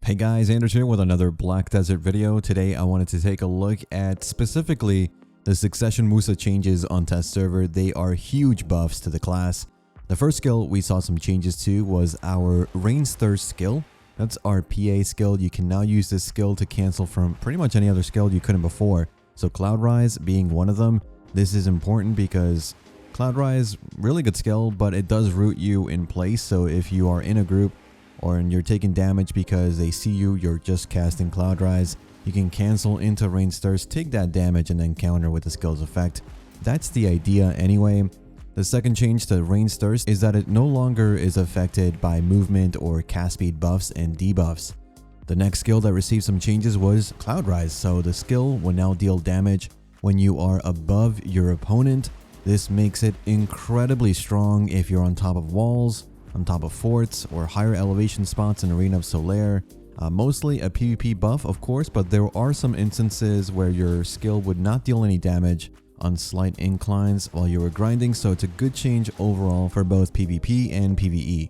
Hey guys, Anders here with another Black Desert video. Today I wanted to take a look at specifically the Succession Woosa changes on test server. They are huge buffs to the class. The first skill we saw some changes to was our Rain's Thirst skill. That's our PA skill. You can now use this skill to cancel from pretty much any other skill you couldn't before. So Cloudrise being one of them. This is important because Cloudrise, really good skill, but it does root you in place. So if you are in a group or you're taking damage because they see you're just casting Cloudrise, you can cancel into Rain's Thirst, take that damage, and then counter with the skill's effect. That's the idea anyway. The second change to Rain's Thirst is that it no longer is affected by movement or cast speed buffs and debuffs. The next skill that received some changes was Cloudrise, so the skill will now deal damage when you are above your opponent. This makes it incredibly strong if you're on top of walls, on top of forts, or higher elevation spots in Arena of Solaire. Mostly a PvP buff, of course, but there are some instances where your skill would not deal any damage on slight inclines while you were grinding, so it's a good change overall for both PvP and PvE.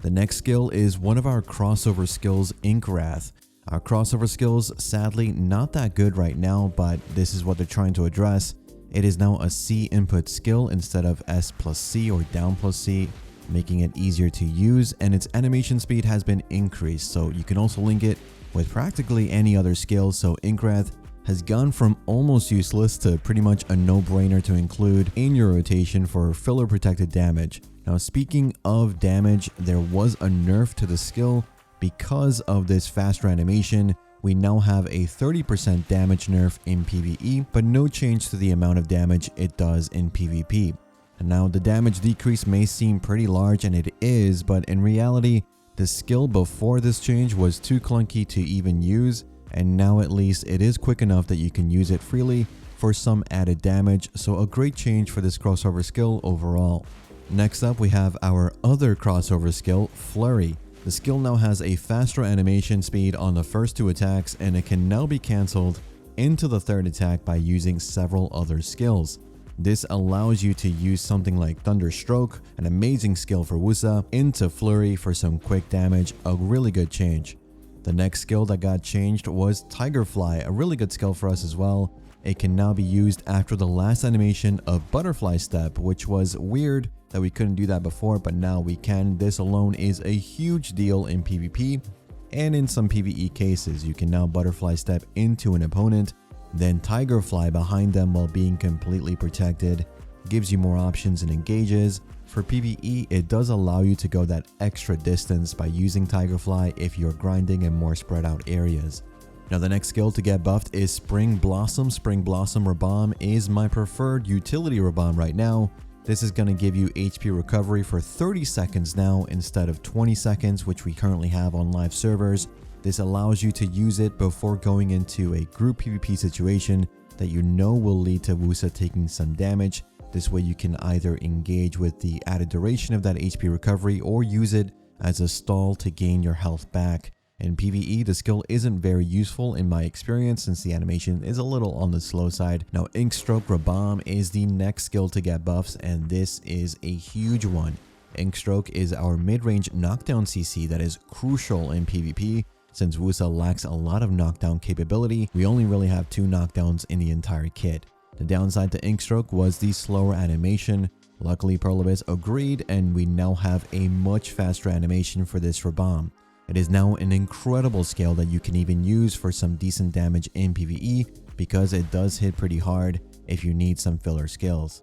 The next skill is one of our crossover skills, Inkwrath. Our crossover skills, sadly, not that good right now, but this is what they're trying to address. It is now a C input skill instead of S plus C or down plus C, making it easier to use, and its animation speed has been increased, so you can also link it with practically any other skill. So Inkwrath has gone from almost useless to pretty much a no-brainer to include in your rotation for filler protected damage. Now, speaking of damage, there was a nerf to the skill. Because of this faster animation, we now have a 30% damage nerf in PvE, but no change to the amount of damage it does in PvP. And now the damage decrease may seem pretty large, and it is, but in reality, the skill before this change was too clunky to even use, and now at least it is quick enough that you can use it freely for some added damage, so a great change for this crossover skill overall. Next up, we have our other crossover skill, Flurry. The skill now has a faster animation speed on the first two attacks, and it can now be cancelled into the third attack by using several other skills. This allows you to use something like Inkstroke, an amazing skill for Woosa, into Flurry for some quick damage, a really good change. The next skill that got changed was Tigerfly, a really good skill for us as well. It can now be used after the last animation of Butterfly Step, which was weird that we couldn't do that before, but now we can. This alone is a huge deal in PvP, and in some PvE cases, you can now Butterfly Step into an opponent, then Tigerfly behind them while being completely protected. Gives you more options and engages. For PvE, it does allow you to go that extra distance by using Tigerfly if you're grinding in more spread out areas. Now, the next skill to get buffed is Spring Blossom. Spring Blossom Rabomb is my preferred utility Rabomb right now. This is going to give you HP recovery for 30 seconds now instead of 20 seconds, which we currently have on live servers. This allows you to use it before going into a group PvP situation that you know will lead to Woosa taking some damage. This way you can either engage with the added duration of that HP recovery or use it as a stall to gain your health back. In PvE, the skill isn't very useful in my experience since the animation is a little on the slow side. Now, Inkstroke Rabomb is the next skill to get buffs, and this is a huge one. Inkstroke is our mid-range knockdown CC that is crucial in PvP. Since Woosa lacks a lot of knockdown capability, we only really have 2 knockdowns in the entire kit. The downside to Inkstroke was the slower animation. Luckily, Perlibus agreed, and we now have a much faster animation for this Rabomb. It is now an incredible skill that you can even use for some decent damage in PvE because it does hit pretty hard if you need some filler skills.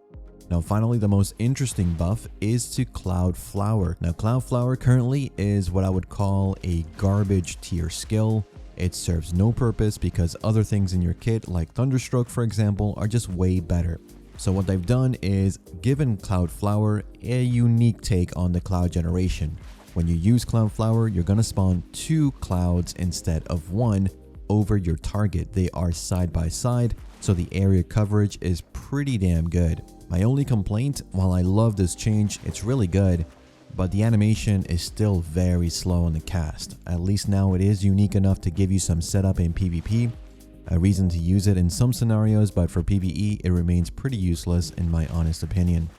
Now, finally, the most interesting buff is to Cloudflower. Now, Cloudflower currently is what I would call a garbage tier skill. It serves no purpose because other things in your kit, like Thunderstroke for example, are just way better. So what they've done is given Cloudflower a unique take on the cloud generation. When you use Cloudflower, you're going to spawn 2 clouds instead of 1 over your target. They are side by side, so the area coverage is pretty damn good. My only complaint, while I love this change, it's really good, but the animation is still very slow on the cast. At least now it is unique enough to give you some setup in PvP, a reason to use it in some scenarios, but for PvE it remains pretty useless in my honest opinion.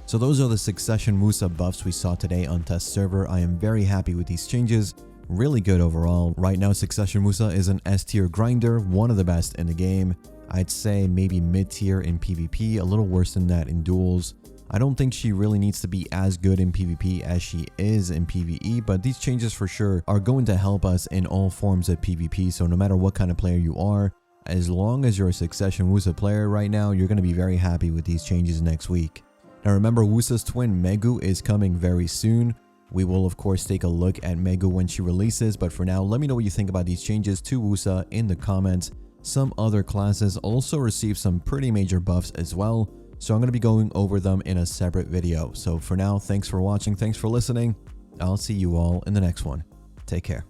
So those are the Succession Woosa buffs we saw today on test server. I am very happy with these changes. really good overall. Right now, Succession Woosa is an S tier grinder, one of the best in the game. I'd say maybe mid tier in PvP, a little worse than that in duels. I don't think she really needs to be as good in PvP as she is in PvE, but these changes for sure are going to help us in all forms of PvP. So no matter what kind of player you are, as long as you're a Succession Woosa player right now, you're going to be very happy with these changes next week. Now remember, Woosa's twin Maegu is coming very soon. We will of course take a look at Maegu when she releases, but for now, let me know what you think about these changes to Woosa in the comments. Some other classes also received some pretty major buffs as well, so I'm going to be going over them in a separate video. So for now, thanks for watching, thanks for listening. I'll see you all in the next one. Take care.